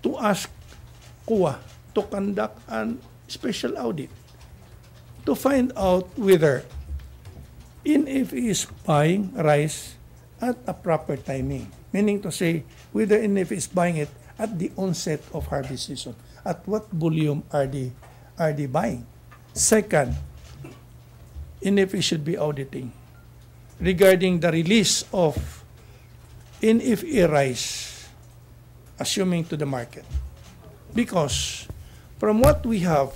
to ask COA to conduct an special audit to find out whether NFA is buying rice at a proper timing. Meaning to say, whether NFA is buying it at the onset of harvest season. At what volume are they buying? Second, NFA should be auditing regarding the release of NFA rice, assuming to the market. Because from what we have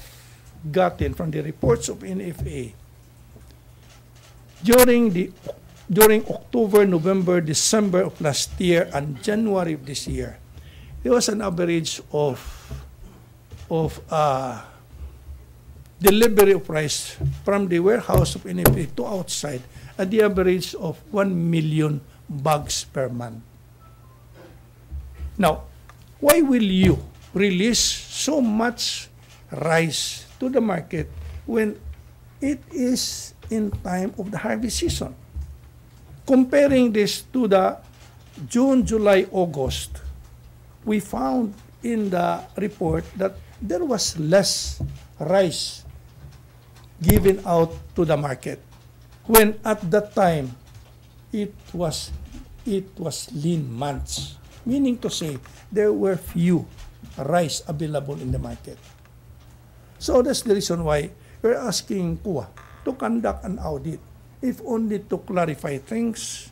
gotten from the reports of NFA, during October, November, December of last year and January of this year, there was an average of delivery of rice from the warehouse of NFA to outside at the average of 1 million bags per month. Now, why will you release so much rice to the market when it is in time of the harvest season? Comparing this to the June, July, August, we found in the report that there was less rice given out to the market when at that time it was lean months, meaning to say there were few rice available in the market. So that's the reason why we're asking COA to conduct an audit, if only to clarify things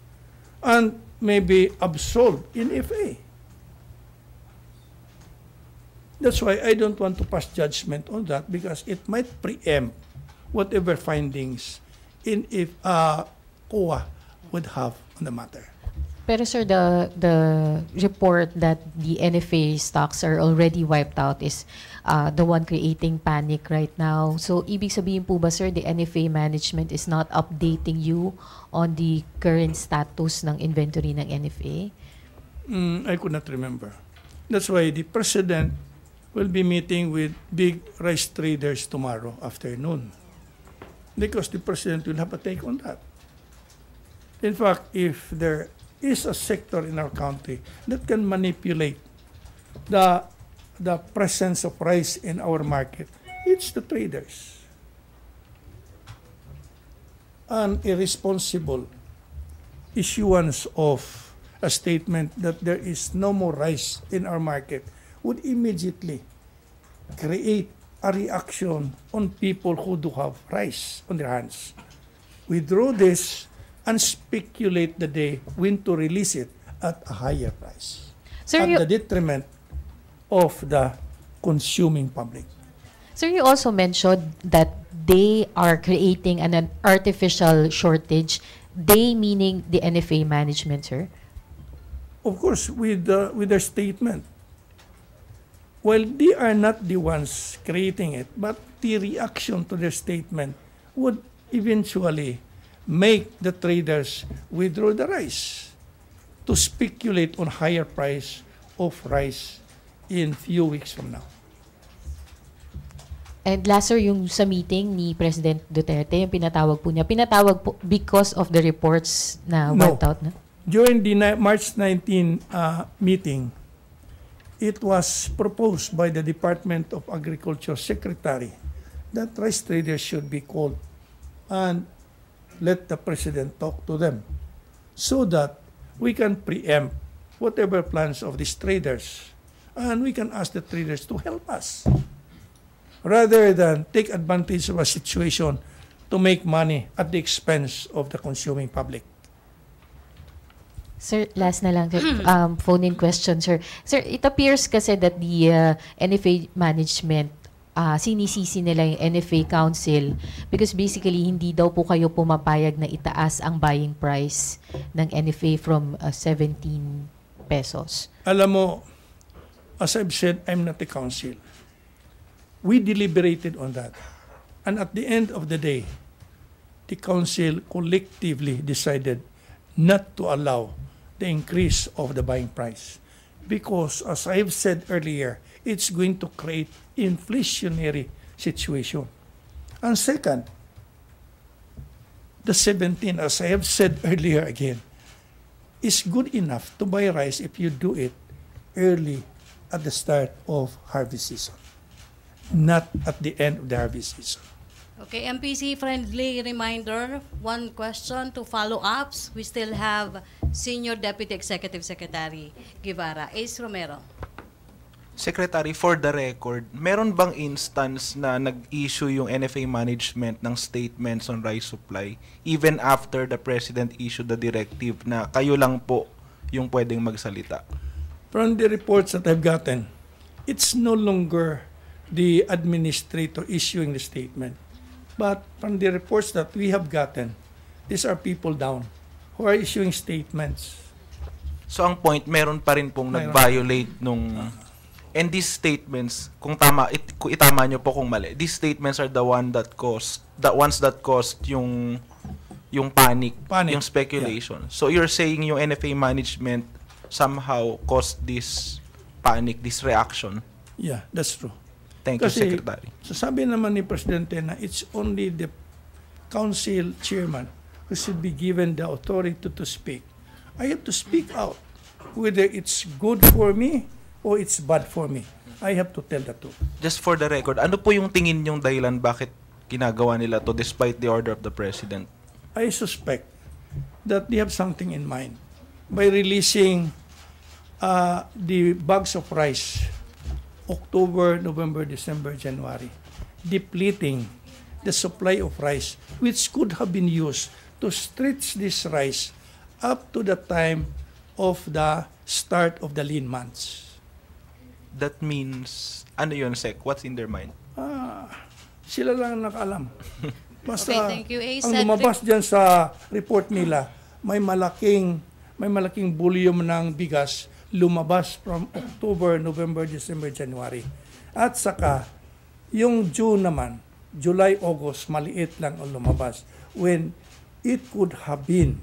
and maybe absolve NFA. That's why I don't want to pass judgment on that, because it might preempt whatever findings if COA would have on the matter. Pero sir, the report that the NFA stocks are already wiped out is the one creating panic right now. So, ibig sabihin po ba sir, the NFA management is not updating you on the current status ng inventory ng NFA? I could not remember. That's why the President will be meeting with big rice traders tomorrow afternoon, because the President will have a take on that. In fact, if there is a sector in our country that can manipulate the presence of rice in our market, it's the traders. An irresponsible issuance of a statement that there is no more rice in our market would immediately create a reaction on people who do have rice on their hands. Withdraw this and speculate the day when to release it at a higher price, Sir, at the detriment of the consuming public. Sir, you also mentioned that they are creating an artificial shortage. They meaning the NFA management, sir? Of course, with their statement. Well, they are not the ones creating it, but the reaction to their statement would eventually make the traders withdraw the rice to speculate on higher price of rice in few weeks from now. And last, sir, yung sa meeting ni President Duterte, yung pinatawag po niya, pinatawag po because of the reports na wiped out na? During the March 19 meeting, it was proposed by the Department of Agriculture Secretary that rice traders should be called and let the President talk to them so that we can preempt whatever plans of these traders, and we can ask the traders to help us rather than take advantage of a situation to make money at the expense of the consuming public. Sir, last na lang, phone-in question, sir. Sir, it appears kasi that the NFA management, sinisisi nila yung NFA Council because basically hindi daw po kayo pumapayag na itaas ang buying price ng NFA from 17 pesos. Alam mo, as I've said, I'm not the council. We deliberated on that. And at the end of the day, the council collectively decided not to allow the increase of the buying price. Because, as I've said earlier, it's going to create inflationary situation. And second, the 17, as I have said earlier again, is good enough to buy rice if you do it early at the start of harvest season, not at the end of the harvest season. Okay, MPC friendly reminder, one question to follow-ups. We still have Senior Deputy Executive Secretary Guevara. Ace Romero. Secretary, for the record, meron bang instance na nag-issue yung NFA management ng statements on rice supply even after the President issued the directive na kayo lang po yung pwedeng magsalita? From the reports that I've gotten, it's no longer the administrator issuing the statement. But from the reports that we have gotten, these are people down who are issuing statements. So ang point, meron pa rin pong Meron. nag-violate nung... And these statements, kung itama nyo po kung mali, these statements are the ones that caused yung panic, yung speculation. Yeah. So you're saying yung NFA management somehow caused this panic, this reaction? Yeah, that's true. Thank you, Kasi, Secretary. So sabi naman ni Presidente na it's only the council chairman who should be given the authority to speak. I have to speak out whether it's good for me or it's bad for me. I have to tell the truth. Just for the record, ano po yung tingin yung dahilan bakit ginagawa nila to despite the order of the President? I suspect that they have something in mind by releasing the bags of rice October, November, December, January, depleting the supply of rice which could have been used to stretch this rice up to the time of the start of the lean months. That means, ano yun, Sec? What's in their mind? Sila lang nakaalam. Basta Okay, thank you, ang lumabas dyan sa report nila, may malaking volume ng bigas lumabas from October, November, December, January. At saka, yung June naman, July, August, maliit lang ang lumabas. When it could have been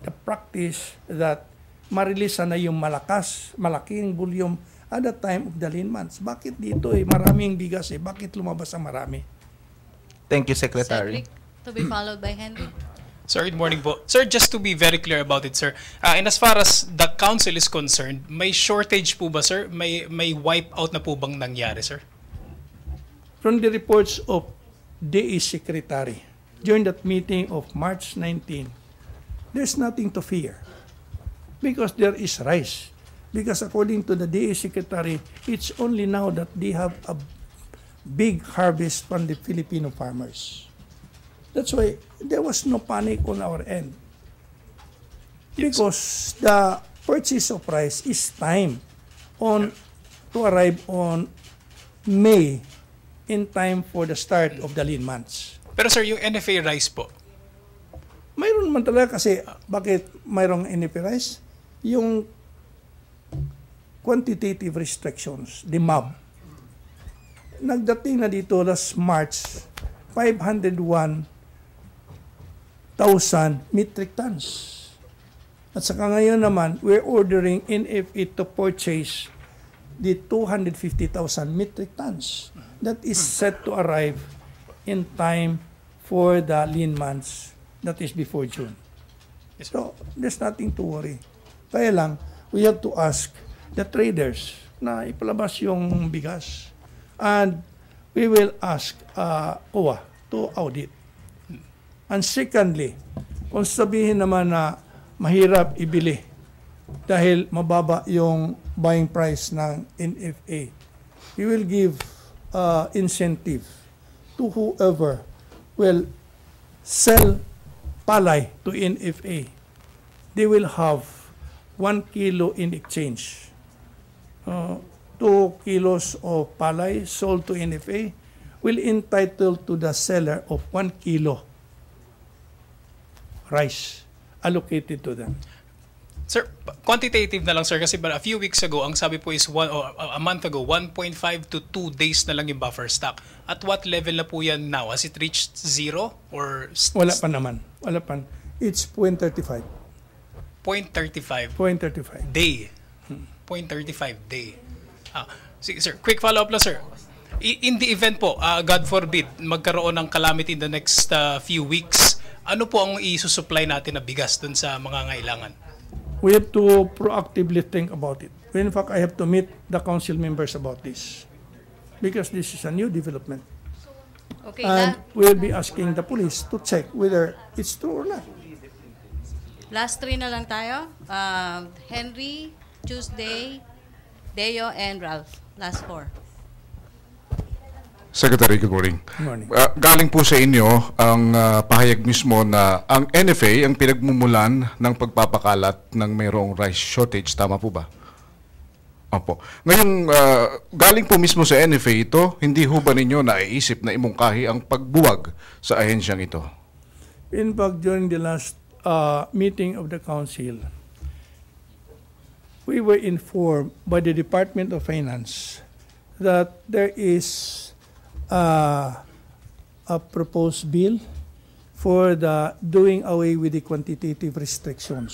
the practice that ma-release na yung malaking volume at the time of the lean months. Bakit dito maraming bigas bakit lumabas ang marami? Thank you, Secretary. Cedric, to be followed by Henry. Sir, good morning po. Sir, just to be very clear about it, sir, and as far as the council is concerned, may shortage po ba, sir? May wipe out na po bang nangyari, sir? From the reports of DA Secretary, during that meeting of March 19, there's nothing to fear because there is rice. Because according to the DA Secretary, it's only now that they have a big harvest from the Filipino farmers. That's why there was no panic on our end. Because the purchase of rice is timed to arrive on May in time for the start of the lean months. Pero sir, yung NFA rice po, Mayroon man talaga kasi bakit mayroong NFA rice? Yung quantitative restrictions, the MAB. Nagdating na dito last March, 501,000 metric tons. At saka ngayon naman, we're ordering NFA to purchase the 250,000 metric tons. That is set to arrive in time for the lean months, that is before June. So, there's nothing to worry. Kaya lang, we have to ask the traders na ipalabas yung bigas. And we will ask COA to audit. And secondly, kung sabihin naman na mahirap ibili dahil mababa yung buying price ng NFA, we will give incentive to whoever will sell palay to NFA. They will have 1 kilo in exchange. 2 kilos of palay sold to NFA will entitle to the seller of 1 kilo rice allocated to them. sir, quantitative na lang sir kasi a few weeks ago, ang sabi po is a month ago, 1.5 to 2 days na lang yung buffer stock. At what level na po yan now? Has it reached zero or Wala pa naman. Wala pa. It's 0.35. 0.35 0.35. day? 0.35 day. Sige sir, quick follow-up lang sir. In the event po, God forbid, magkaroon ng calamity in the next few weeks, ano po ang isusupply natin na bigas dun sa mga ngailangan? We have to proactively think about it. In fact, I have to meet the council members about this because this is a new development. Okay, And we'll be asking the police to check whether it's true or not. last three na lang tayo. Henry, Tuesday, Deo, and Ralph. Last four. Secretary, good morning. Good morning. Galing po sa inyo ang pahayag mismo na ang NFA ang pinagmumulan ng pagpapakalat ng mayroong rice shortage. Tama po ba? Opo. Ngayon, galing po mismo sa NFA ito, hindi ho ba ninyo naiisip na imungkahi ang pagbuwag sa ahensyang ito? In fact, during the last meeting of the council, we were informed by the Department of Finance that there is a proposed bill for the doing away with the quantitative restrictions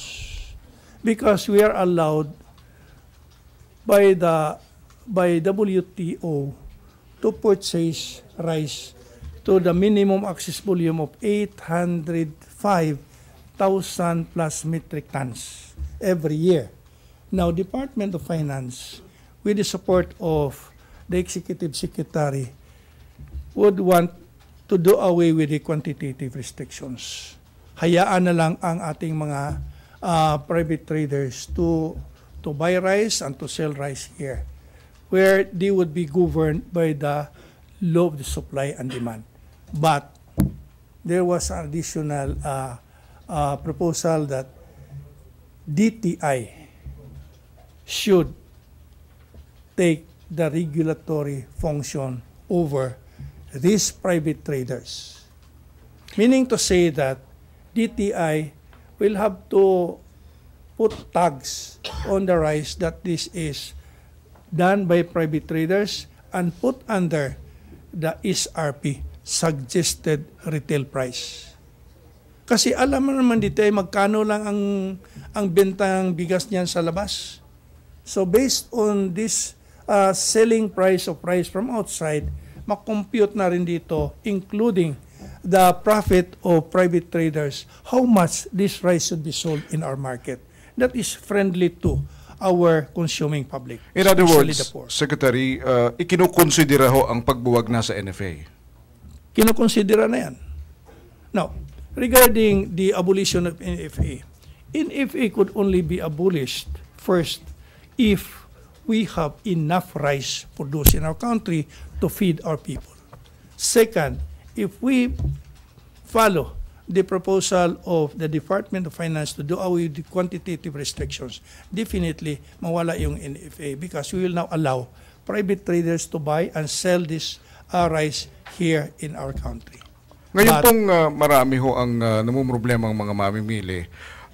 because we are allowed by WTO to purchase rice to the minimum access volume of 805,000 plus metric tons every year. Now, Department of Finance, with the support of the Executive Secretary, would want to do away with the quantitative restrictions. Hayaan na lang ang ating mga private traders to buy rice and to sell rice here, where they would be governed by the law of the supply and demand. But there was an additional proposal that DTI should take the regulatory function over these private traders. Meaning to say that DTI will have to put tags on the rice that this is done by private traders and put under the SRP, suggested retail price. Kasi alam mo naman dito ay magkano lang ang bentang bigas niyan sa labas. So based on this selling price of rice from outside, makompute na rin dito, including the profit of private traders, how much this rice should be sold in our market. That is friendly to our consuming public. In other especially words, the poor. Secretary, ikinukonsidera ho ang pagbuwag na sa NFA. Kinukonsidera na yan. Now, regarding the abolition of NFA, NFA could only be abolished first if we have enough rice produced in our country to feed our people. Second, if we follow the proposal of the Department of Finance to do away with the quantitative restrictions, definitely mawala yung NFA because we will now allow private traders to buy and sell this rice here in our country. Ngayon pong marami ho ang namumroblema ang mga mamimili.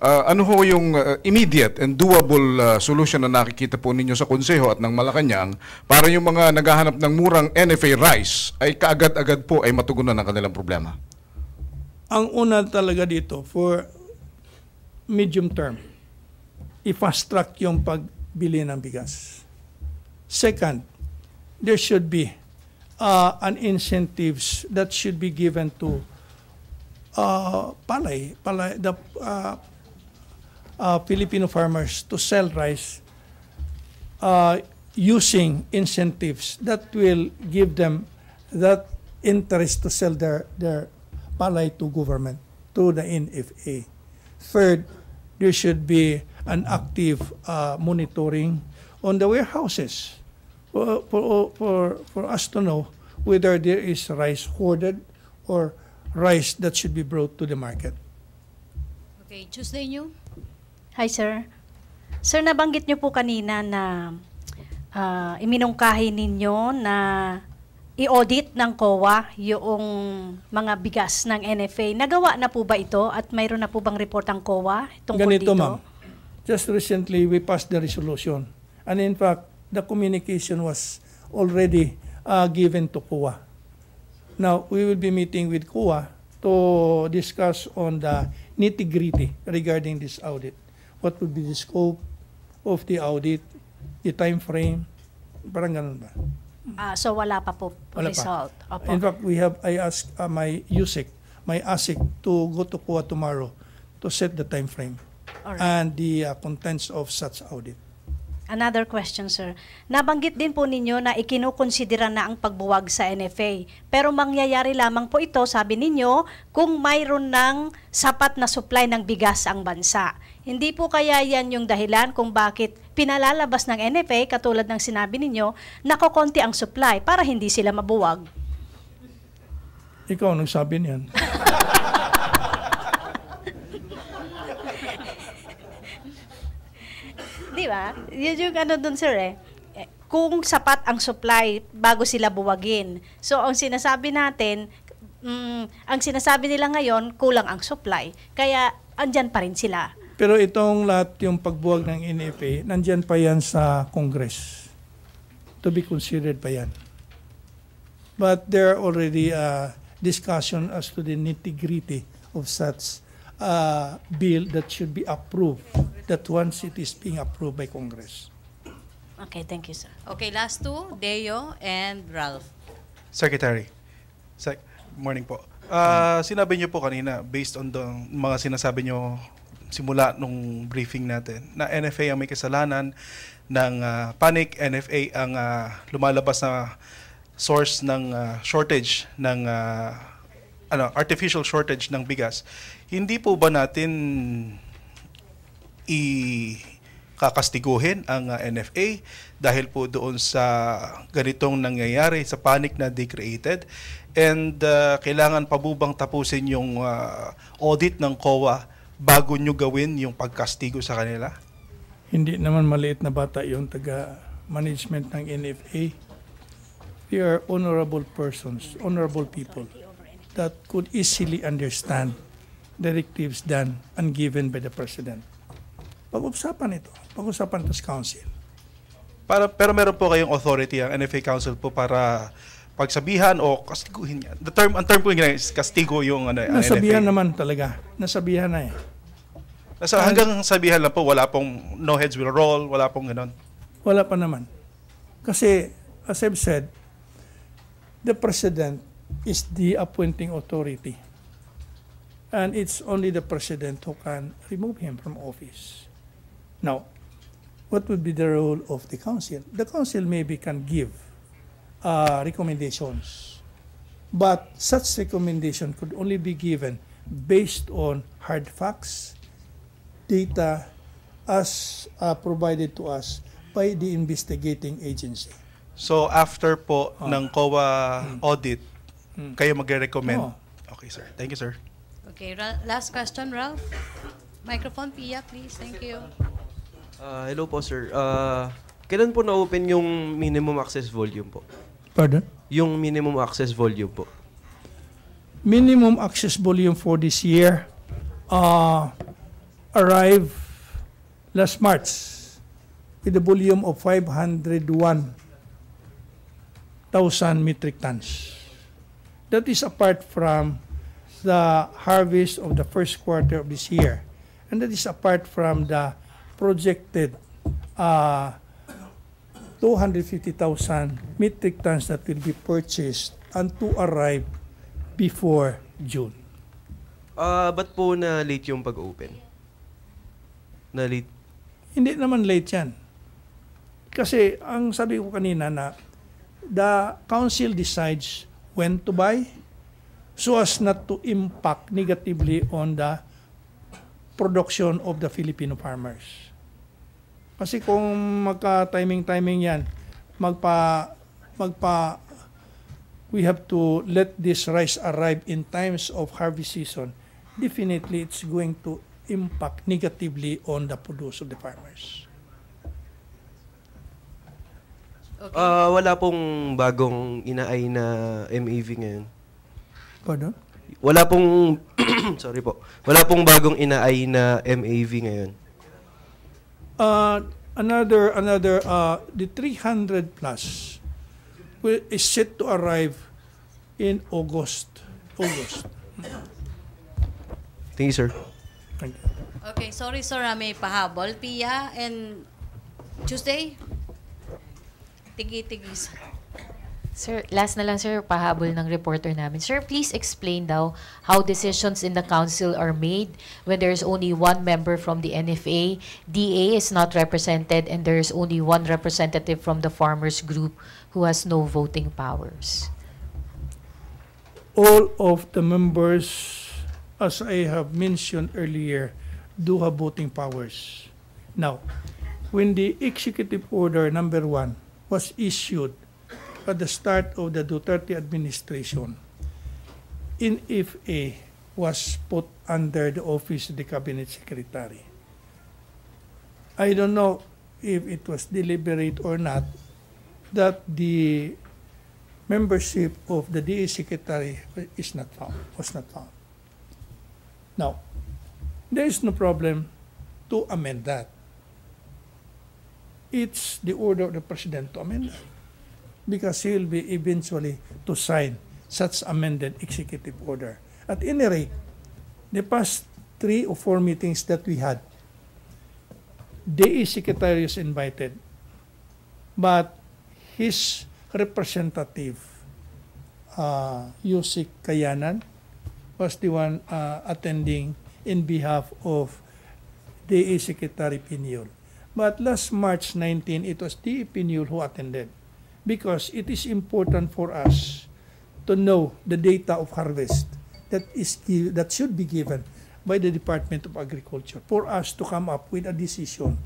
Ano ho yung immediate and doable solution na nakikita po ninyo sa Konseho at ng Malacañang para yung mga naghahanap ng murang NFA rice ay kaagad-agad po ay matugunan ang kanilang problema? Ang una talaga dito for medium term, i-fast track yung pagbili ng bigas. Second, there should be an incentives that should be given to the Filipino farmers to sell rice using incentives that will give them that interest to sell their palay to government, to the NFA. Third, there should be an active monitoring on the warehouses for us to know whether there is rice hoarded or rice that should be brought to the market. Okay, Tuesday New. Hi, sir. Sir, nabanggit niyo po kanina na iminungkahi ninyo na i-audit ng COA yung mga bigas ng NFA. Nagawa na po ba ito at mayroon na po bang report ang COA tungkol Ganito, dito? ma'am. Just recently, we passed the resolution. And in fact, the communication was already given to COA. Now, we will be meeting with COA to discuss on the nitty-gritty regarding this audit. What would be the scope of the audit, the time frame, parang ganun ba? So wala pa po Wala pa. result. Opo. In fact, I asked my ASIC to go to COA tomorrow to set the time frame Alright. and the contents of such audit. Another question, sir. Nabanggit din po ninyo na ikinukonsidera na ang pagbuwag sa NFA. Pero mangyayari lamang po ito, sabi ninyo, kung mayroon ng sapat na supply ng bigas ang bansa. Hindi po kaya yan yung dahilan kung bakit pinalalabas ng NFA, katulad ng sinabi ninyo, na kokonti ang supply para hindi sila mabuwag? Ikaw nagsabi niyan. Di ba? Yun yung ano dun, sir, eh. Kung sapat ang supply bago sila buwagin. So, ang sinasabi natin, ang sinasabi nila ngayon, kulang ang supply. Kaya, andyan pa rin sila. Pero itong lahat yung pagbuwag ng NFA, nandyan pa yan sa Congress. To be considered pa yan. But there are already discussion as to the nitty-gritty of such bill that should be approved, that once it is being approved by Congress. Okay, thank you, sir. Okay, last two, Deo and Ralph. Secretary, morning po. Sinabi niyo po kanina, based on the mga sinasabi niyo simula nung briefing natin, na NFA ang may kasalanan ng panic, NFA ang lumalabas na source ng shortage ng artificial shortage ng bigas. Hindi po ba natin kakastiguhin ang NFA dahil po doon sa ganitong nangyayari, sa panic na they created? And kailangan pa bang tapusin yung audit ng COA bago nyo gawin yung pagkastigo sa kanila? Hindi naman maliit na bata yung taga-management ng NFA. They are honorable persons, honorable people that could easily understand directives done and given by the President. Pag-usapan ito. Pag-usapan ito sa Council. Pero meron po kayong authority ang NFA Council po para pagsabihan o kastiguhin niya. Ang term po yung is kastigo yung Nasabihan NFA. naman talaga. Nasabihan na eh. Hanggang sabihan lang po, wala pong no heads will roll, wala pong ganon. Wala pa naman. Kasi, as I've said, the President is the appointing authority. And it's only the President who can remove him from office. Now, what would be the role of the Council? The Council maybe can give recommendations. But such recommendation could only be given based on hard facts, data, as provided to us by the investigating agency. So after po ng COA audit, kayo magre-recommend? Okay, sir. Thank you, sir. Okay, last question, Ralph. Microphone, Pia, please. Thank you. Hello po, sir. Kailan po na-open yung minimum access volume po? Pardon? Yung minimum access volume po. Minimum access volume for this year arrived last March with a volume of 501,000 metric tons. That is apart from the harvest of the first quarter of this year. And that is apart from the projected 250,000 metric tons that will be purchased and to arrive before June. Ba't po na late yung pag-open? Na late? Hindi naman late yan. Kasi ang sabi ko kanina na the council decides when to buy so as not to impact negatively on the production of the Filipino farmers. Kasi kung magka-timing yan, we have to let this rice arrive in times of harvest season, definitely it's going to impact negatively on the produce of the farmers. Okay. Wala pong bagong inaay na MAV ngayon. Pardon? Wala pong sorry po. Wala pong bagong inaay na MAV ngayon. The 300 plus is set to arrive in August. Thank you, sir. Thank you. Okay, sorry sir, may pahabol. Pia and Tuesday? Tigi-tigis. Sir, last na lang sir, pahabol ng reporter namin. Sir, please explain daw how decisions in the council are made when there's only one member from the NFA, DA is not represented, and there's only one representative from the farmers group who has no voting powers. All of the members, as I have mentioned earlier, do have voting powers. Now, when the executive order number 1 was issued at the start of the Duterte administration, NFA was put under the office of the cabinet secretary. I don't know if it was deliberate or not that the membership of the DA secretary was not found. Now, there is no problem to amend that. It's the order of the president to amend that, because he will be eventually to sign such amended executive order. At any rate, the past 3 or 4 meetings that we had, DA secretary is invited, but his representative, Yusik Kayanan, was the one attending in behalf of DA Secretary Pinyol. But last March 19, it was DA Pinyol who attended, because it is important for us to know the data of harvest that should be given by the Department of Agriculture for us to come up with a decision,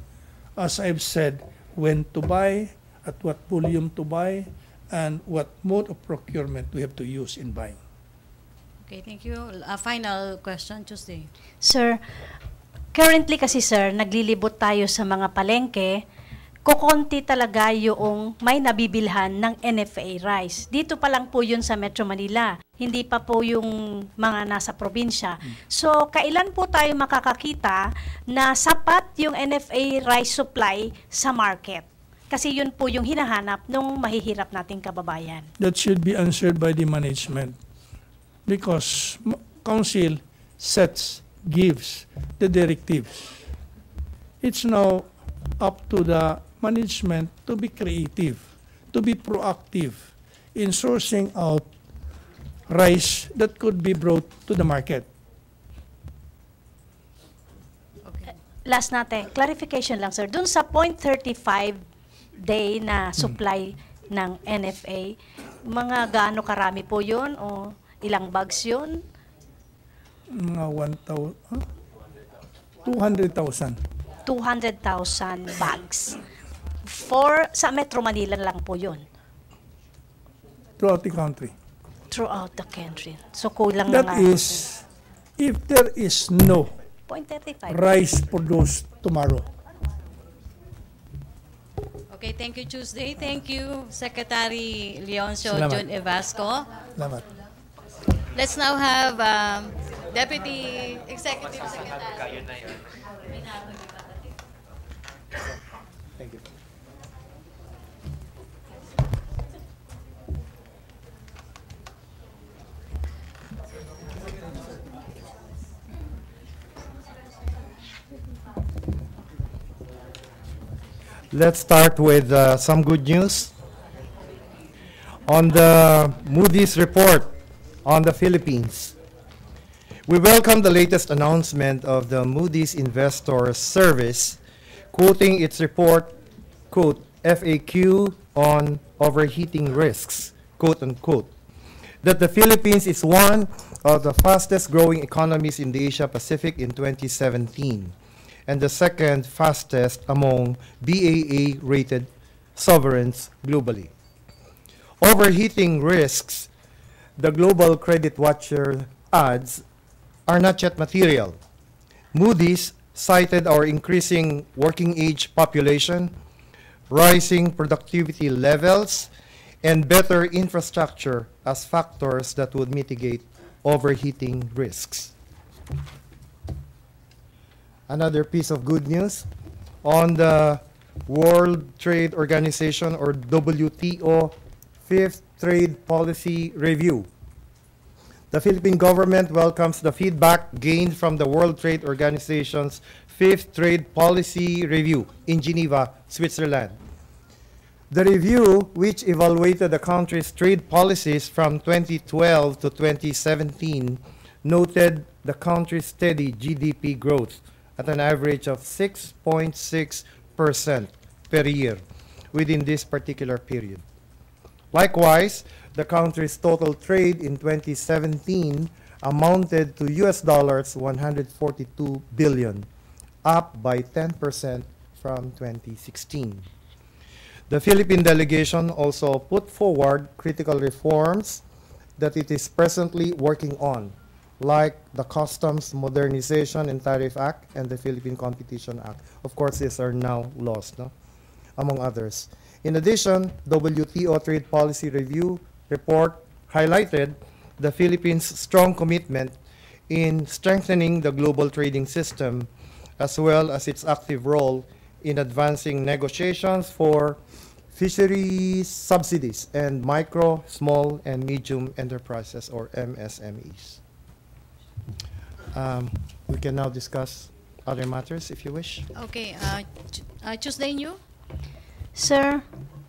as I've said, when to buy, at what volume to buy, and what mode of procurement we have to use in buying. Okay, thank you. A final question, Tuesday. Sir, currently kasi sir, naglilibot tayo sa mga palengke, kukonti talaga yung may nabibilhan ng NFA rice. Dito pa lang po yun sa Metro Manila. Hindi pa po yung mga nasa probinsya. So, kailan po tayo makakakita na sapat yung NFA rice supply sa market? Kasi yun po yung hinahanap ng mahihirap nating kababayan. That should be answered by the management, because council gives the directives. It's now up to the management to be creative, to be proactive in sourcing out rice that could be brought to the market. Last natin, clarification lang sir. Dun sa 0.35 day na supply ng NFA, mga gaano karami po yun o ilang bags yun? Mga 200,000. 200,000 bags. Sa Metro Manila lang po yun. Throughout the country. Throughout the country. So kulang That na is, if there is no 0.35. rice produced tomorrow. Okay, thank you, Tuesday. Thank you, Secretary Leoncio Salamat. John Evasco. Salamat. Let's now have Deputy Executive Secretary. Thank you. Let's start with some good news. On the Moody's report on the Philippines, we welcome the latest announcement of the Moody's Investor Service, quoting its report, quote, FAQ on overheating risks, quote unquote, that the Philippines is one of the fastest growing economies in the Asia Pacific in 2017. And the second fastest among BAA-rated sovereigns globally. Overheating risks, the Global Credit Watcher adds, are not yet material. Moody's cited our increasing working age population, rising productivity levels, and better infrastructure as factors that would mitigate overheating risks. Another piece of good news on the World Trade Organization, or WTO, Fifth Trade Policy Review. The Philippine government welcomes the feedback gained from the World Trade Organization's Fifth Trade Policy Review in Geneva, Switzerland. The review, which evaluated the country's trade policies from 2012 to 2017, noted the country's steady GDP growth at an average of 6.6% per year within this particular period. Likewise, the country's total trade in 2017 amounted to US dollars 142 billion, up by 10% from 2016. The Philippine delegation also put forward critical reforms that it is presently working on, like the Customs Modernization and Tariff Act and the Philippine Competition Act. Of course, these are now laws, no? Among others. In addition, WTO Trade Policy Review report highlighted the Philippines' strong commitment in strengthening the global trading system, as well as its active role in advancing negotiations for fisheries subsidies and micro, small, and medium enterprises, or MSMEs. We can now discuss other matters if you wish. Okay, Tuesday New? Sir,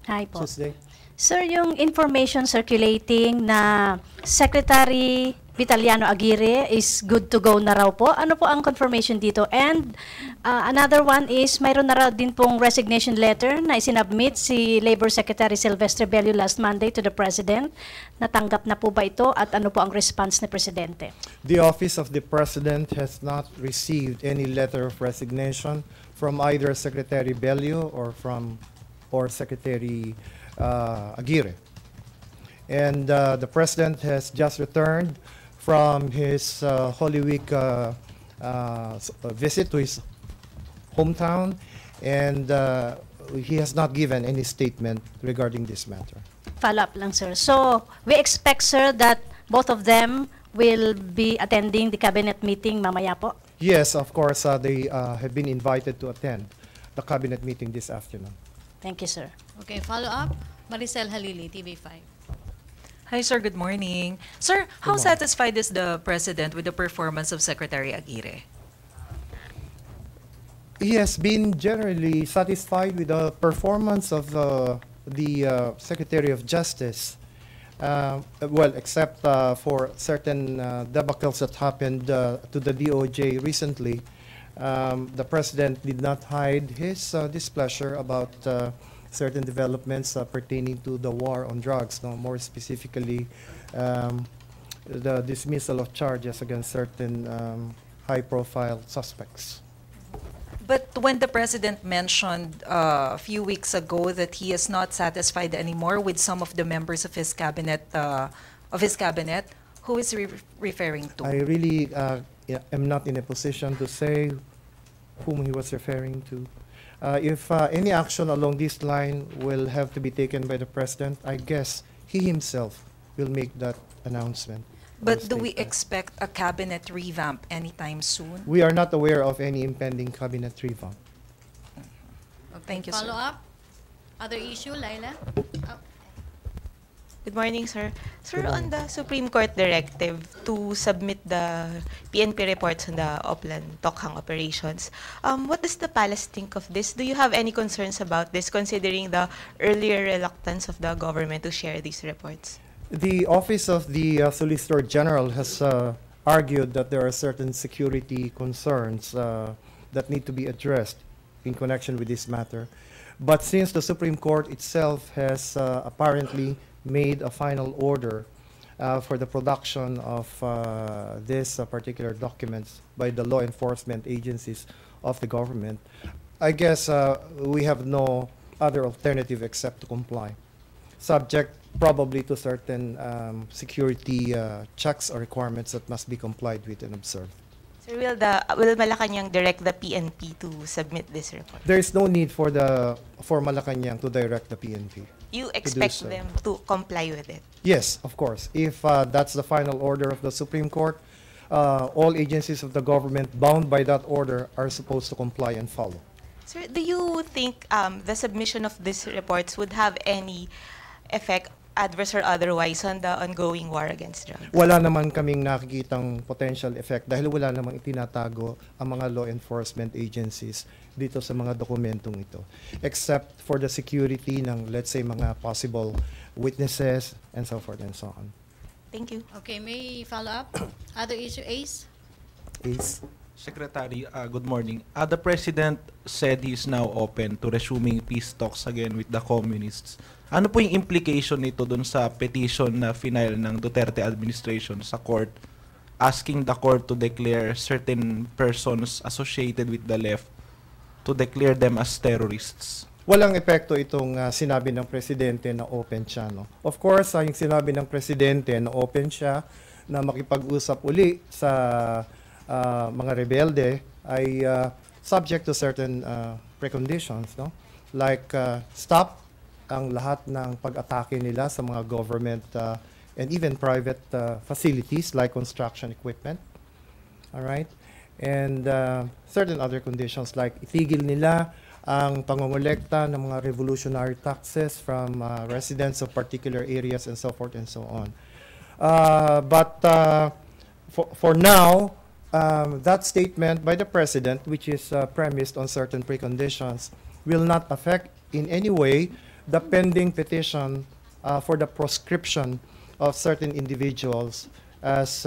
hi po. Tuesday. Sir, yung information circulating na Secretary Vitaliano Aguirre is good to go na raw po. Ano po ang confirmation dito? And another one is, mayroon na raw din pong resignation letter na isinabmit si Labor Secretary Sylvester Bello last Monday to the President. Natanggap na po ba ito at ano po ang response ni Presidente? The Office of the President has not received any letter of resignation from either Secretary Bello or Secretary Aguirre. And the President has just returned from his Holy Week visit to his hometown, and he has not given any statement regarding this matter. Follow-up lang, sir. So, we expect, sir, that both of them will be attending the cabinet meeting mamaya po? Yes, of course, they have been invited to attend the cabinet meeting this afternoon. Thank you, sir. Okay, follow-up. Maricel Halili, TV5. Hi, sir. Good morning. Sir, how satisfied is the President with the performance of Secretary Aguirre? He has been generally satisfied with the performance of the Secretary of Justice. Well, except for certain debacles that happened to the DOJ recently. The President did not hide his displeasure about certain developments pertaining to the war on drugs, no? More specifically, the dismissal of charges against certain high-profile suspects. But when the President mentioned a few weeks ago that he is not satisfied anymore with some of the members of his cabinet, who is referring to? I really am not in a position to say whom he was referring to. If any action along this line will have to be taken by the President, I guess he himself will make that announcement. But do we expect a cabinet revamp anytime soon? We are not aware of any impending cabinet revamp. Thank you, sir. Follow-up? Other issue, Laila? Good morning, sir. Sir, on the Supreme Court directive to submit the PNP reports on the Oplan-Tokhang operations, what does the palace think of this? Do you have any concerns about this, considering the earlier reluctance of the government to share these reports? The Office of the Solicitor General has argued that there are certain security concerns that need to be addressed in connection with this matter. But since the Supreme Court itself has apparently made a final order for the production of these particular documents by the law enforcement agencies of the government, I guess we have no other alternative except to comply, subject probably to certain security checks or requirements that must be complied with and observed. Sir, will Malacañang direct the PNP to submit this report? There is no need for Malacañang to direct the PNP. You expect so. them to comply with it? Yes, of course. If that's the final order of the Supreme Court, all agencies of the government bound by that order are supposed to comply and follow. Sir, do you think the submission of these reports would have any effect adverse or otherwise on the ongoing war against drugs? Wala naman kaming nakikitang potential effect dahil wala namang itinatago ang mga law enforcement agencies dito sa mga dokumentong ito. Except for the security ng, let's say, mga possible witnesses and so forth and so on. Thank you. Okay, may follow up? Other issue, Ace? Ace? Secretary, good morning. The President said he's now open to resuming peace talks again with the communists. Ano po yung implication nito dun sa petition na final ng Duterte administration sa court asking the court to declare certain persons associated with the left to declare them as terrorists? Walang epekto itong sinabi ng Presidente na open siya. No? Of course, yung sinabi ng Presidente na open siya na makipag-usap uli sa mga rebelde ay subject to certain preconditions, no? Like stop ang lahat ng pag-atake nila sa mga government and even private facilities like construction equipment. All right? And certain other conditions like itigil nila ang pangongolekta ng mga revolutionary taxes from residents of particular areas and so forth and so on. But for now, that statement by the President, which is premised on certain preconditions, will not affect in any way the pending petition for the proscription of certain individuals as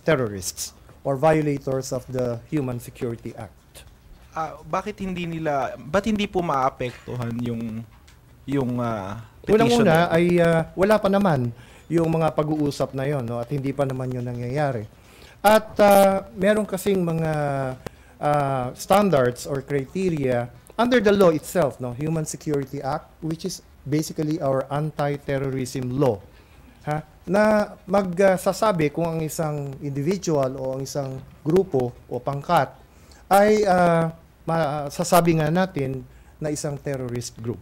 terrorists or violators of the Human Security Act. Ba't hindi po maapektuhan yung petition? Unang-una ay wala pa naman yung mga pag-uusap na yon, no, at hindi pa naman yun nangyayari. At meron kasing mga standards or criteria under the law itself, no, Human Security Act, which is basically our anti-terrorism law, na magsasabi kung ang isang individual o ang isang grupo o pangkat ay masasabi nga natin na isang terrorist group.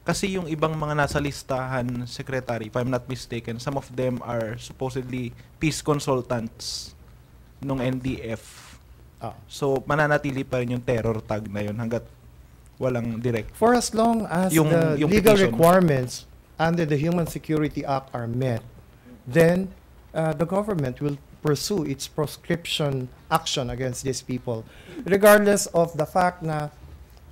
Kasi yung ibang mga nasa listahan, Secretary, if I'm not mistaken, some of them are supposedly peace consultants nung NDF. So, mananatili pa rin yung terror tag na yun hanggat walang direct. For as long as yung legal petition requirements under the Human Security Act are met, then the government will pursue its proscription action against these people, regardless of the fact na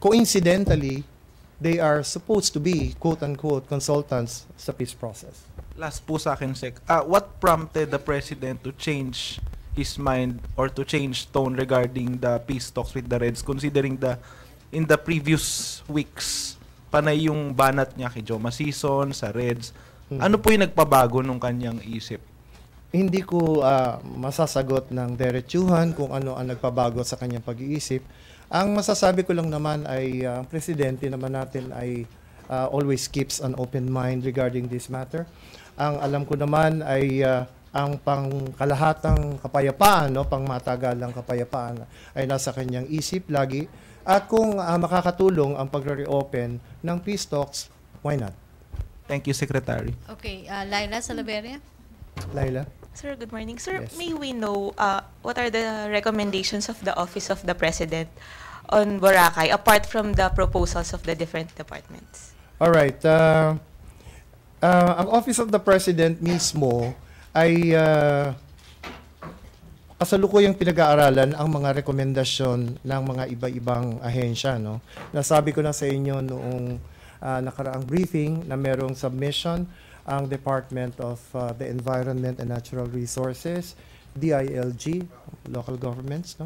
coincidentally, they are supposed to be, quote-unquote, consultants sa peace process. Last po sa akin, Sec. What prompted the President to change his mind or to change tone regarding the peace talks with the Reds, considering in the previous weeks, panay yung banat niya kay Joma Sison, sa Reds. Ano po yung nagpabago nung kanyang isip? Hindi ko masasagot ng diretsuhan kung ano ang nagpabago sa kanyang pag-iisip. Ang masasabi ko lang naman ay ang presidente naman natin ay always keeps an open mind regarding this matter. Ang alam ko naman ay ang pangkalahatang kapayapaan, no, pangmatagalang kapayapaan ay nasa kanyang isip lagi. At kung makakatulong ang pagre-reopen ng peace talks, why not? Thank you, Secretary. Okay, Laila Salaveria. Laila? Sir, good morning. Sir, Yes. may we know what are the recommendations of the Office of the President on Boracay, apart from the proposals of the different departments? All right. Ang Office of the President mismo ay kasalukuyang pinag-aaralan ang mga rekomendasyon ng mga iba-ibang ahensya. No? Nasabi ko na sa inyo noong nakaraang briefing na merong submission ang Department of the Environment and Natural Resources, DILG, local governments, no?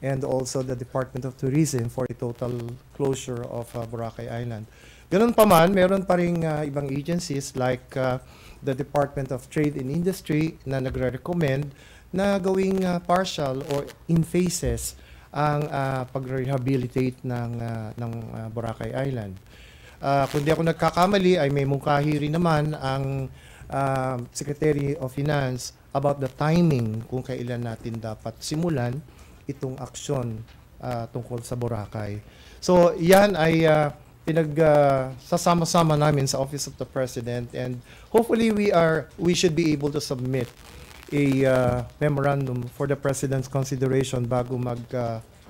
And also the Department of Tourism for the total closure of Boracay Island. Ganun pa man, meron pa ring ibang agencies like the Department of Trade and Industry na nagre-recommend na gawing partial or in phases ang pag-rehabilitate ng Boracay Island. Kung di ako nagkakamali ay may mungkahi rin naman ang Secretary of Finance about the timing kung kailan natin dapat simulan itong aksyon tungkol sa Boracay. So yan ay sasama-sama namin sa Office of the President, and hopefully we should be able to submit a memorandum for the President's consideration bago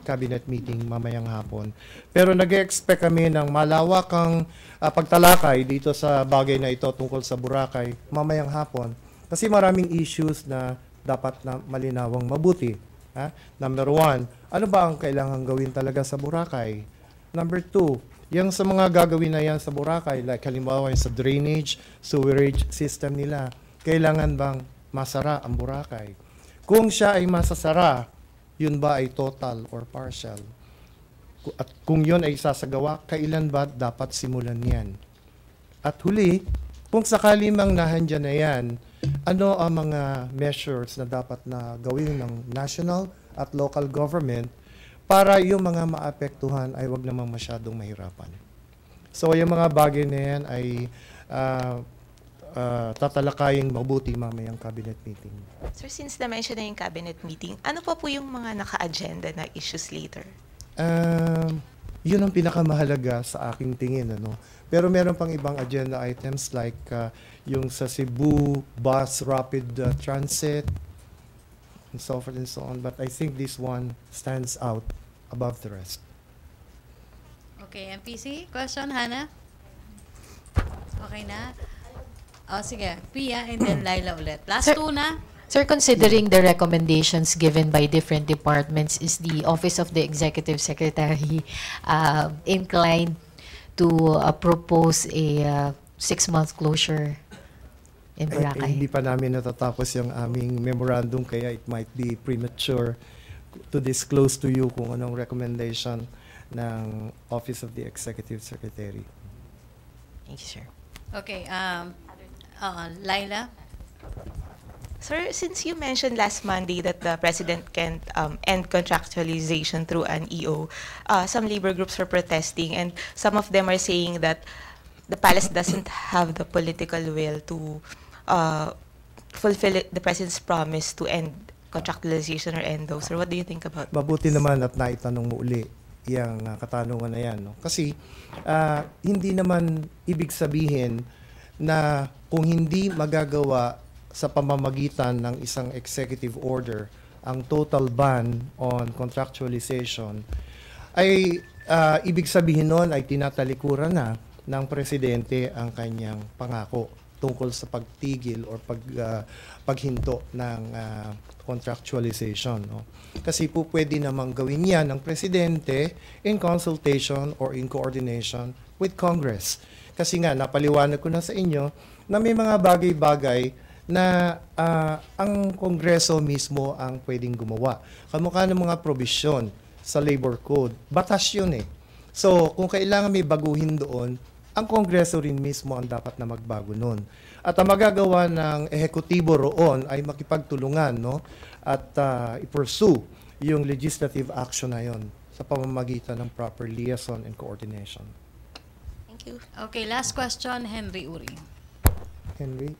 cabinet meeting mamayang hapon. Pero nag-expect kami ng malawakang pagtalakay dito sa bagay na ito tungkol sa Boracay mamayang hapon. Kasi maraming issues na dapat na malinawang mabuti. Ha? Number 1, ano ba ang kailangan gawin talaga sa Boracay? Number 2, yung sa mga gagawin na yan sa Boracay, like halimbawa yung sa drainage, sewerage system nila, kailangan bang masara ang Boracay? Kung siya ay masasara, yun ba ay total or partial? At kung yun ay sasagawa, kailan ba dapat simulan yan? At huli, kung sakali mang nahandyan na yan, ano ang mga measures na dapat na gawin ng national at local government para yung mga maapektuhan ay wag namang masyadong mahirapan. So yung mga bagay na yan ay tatalakaying mabuti mamayang cabinet meeting. Sir, since na-mention na yung cabinet meeting, ano pa po yung mga naka-agenda na issues later? Yun ang pinakamahalaga sa aking tingin. Ano? Pero meron pang ibang agenda items like yung sa Cebu bus rapid transit and so forth and so on. But I think this one stands out above the rest. Okay, MPC, question, Hannah? Okay na? O, sige. Pia and then Laila ulit. Last Sir- two na. Sir, considering the recommendations given by different departments, is the Office of the Executive Secretary inclined to propose a 6-month closure in Boracay? Hindi pa namin natatapos yung aming memorandum kaya it might be premature to disclose to you kung anong recommendation ng Office of the Executive Secretary. Thank you, sir. Okay, Laila? Sir, since you mentioned last Monday that the President can't end contractualization through an EO, some labor groups are protesting and some of them are saying that the palace doesn't have the political will to fulfill the President's promise to end contractualization or endo. Sir, what do you think about Mabuti this? naman at naitanong mo uli yung katanungan na yan. No? Kasi hindi naman ibig sabihin na kung hindi magagawa sa pamamagitan ng isang executive order ang total ban on contractualization ay ibig sabihin nun ay tinatalikuran na ng presidente ang kanyang pangako tungkol sa pagtigil or paghinto ng contractualization. No? Kasi po pwede namang gawin yan ng presidente in consultation or in coordination with Congress. Kasi nga, napaliwanag ko na sa inyo na may mga bagay-bagay na ang Kongreso mismo ang pwedeng gumawa. Kamukha ng mga provision sa labor code. Batas yun eh. So, kung kailangan may baguhin doon, ang Kongreso rin mismo ang dapat na magbago noon. At ang magagawa ng ehekutibo roon ay makipagtulungan, no? At i-pursue yung legislative action na yon sa pamamagitan ng proper liaison and coordination. Thank you. Okay, last question, Henry Uri. Henry?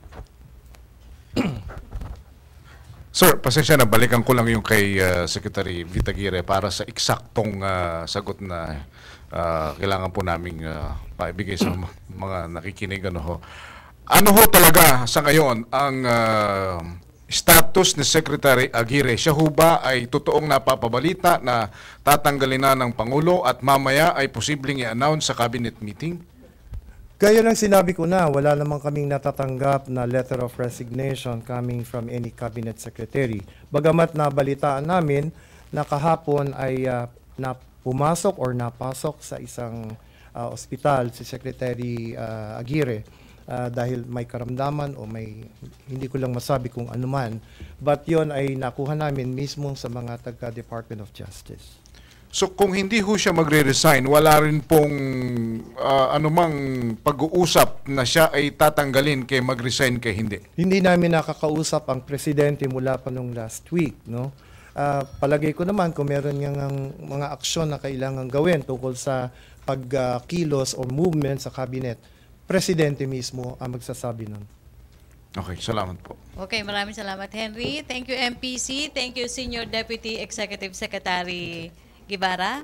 Sir, pasensya na, balikan ko lang yung kay Secretary Vitaguire para sa eksaktong sagot na kailangan po namin paibigay sa mga nakikinig. Ano ho talaga sa ngayon ang status ni Secretary Aguirre? Siya ho ba ay totoong napapabalita na tatanggalin na ng Pangulo at mamaya ay posibleng i-announce sa cabinet meeting? Gaya ng sinabi ko na, wala namang kaming natatanggap na letter of resignation coming from any cabinet secretary. Bagamat nabalitaan namin na kahapon ay pumasok or napasok sa isang ospital si Secretary Aguirre dahil may karamdaman o may, hindi ko lang masabi kung ano man. But yon ay nakuha namin mismo sa mga taga-Department of Justice. So kung hindi ho siya magre-resign, wala rin pong anumang pag-uusap na siya ay tatanggalin kay mag-resign kay hindi? Hindi namin nakakausap ang presidente mula pa nung last week. No? Palagay ko naman kung meron niyang mga aksyon na kailangan gawin tungkol sa pagkilos or movement sa cabinet, presidente mismo ang magsasabi nun. Okay, salamat po. Okay, maraming salamat, Henry. Thank you, MPC. Thank you, Senior Deputy Executive Secretary Guevara.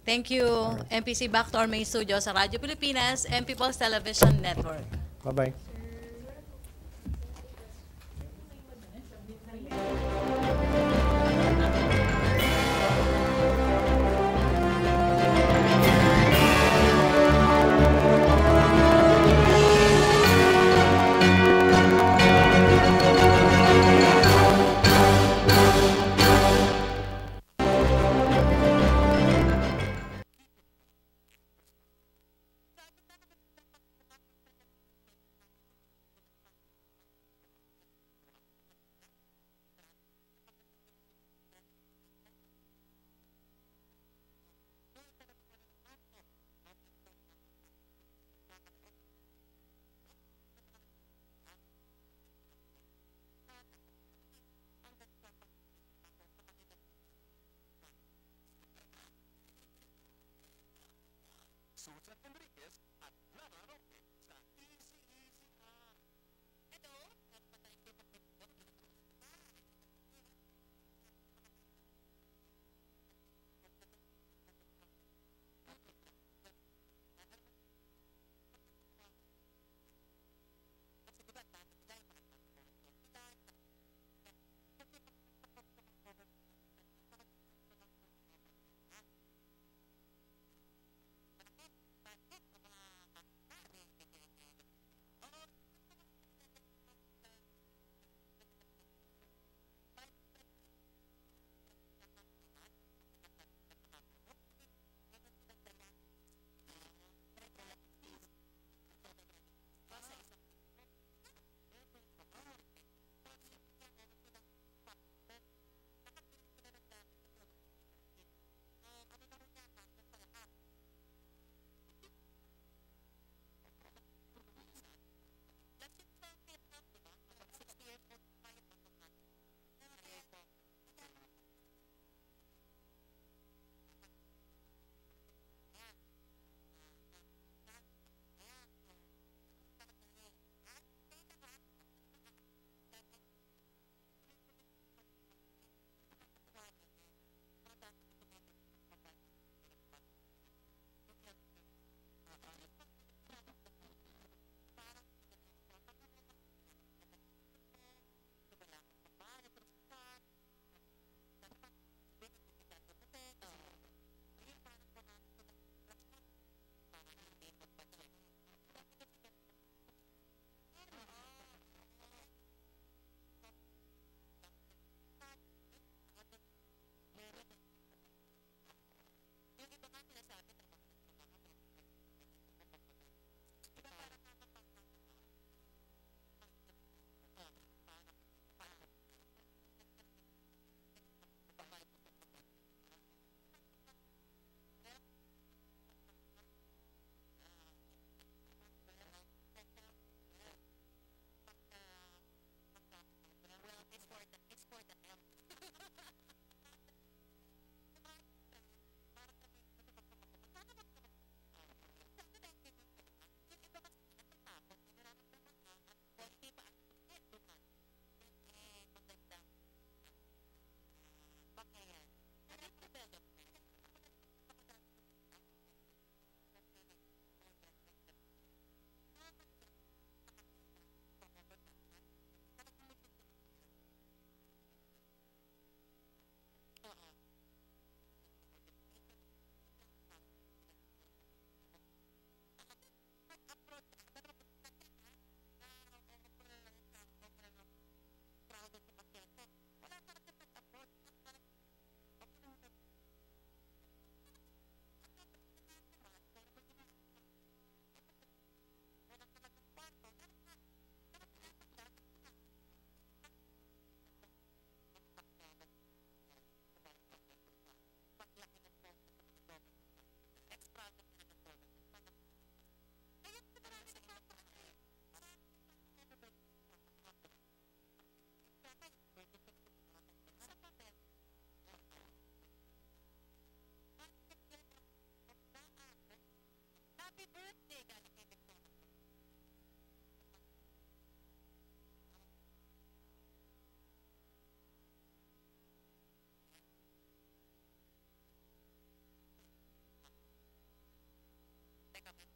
Thank you, MPC. Back to our main studio sa Radyo Pilipinas and People's Television Network. Bye-bye. Susan Enriquez at Lara Roque sa Easy Easy Ha. Ito, Teka,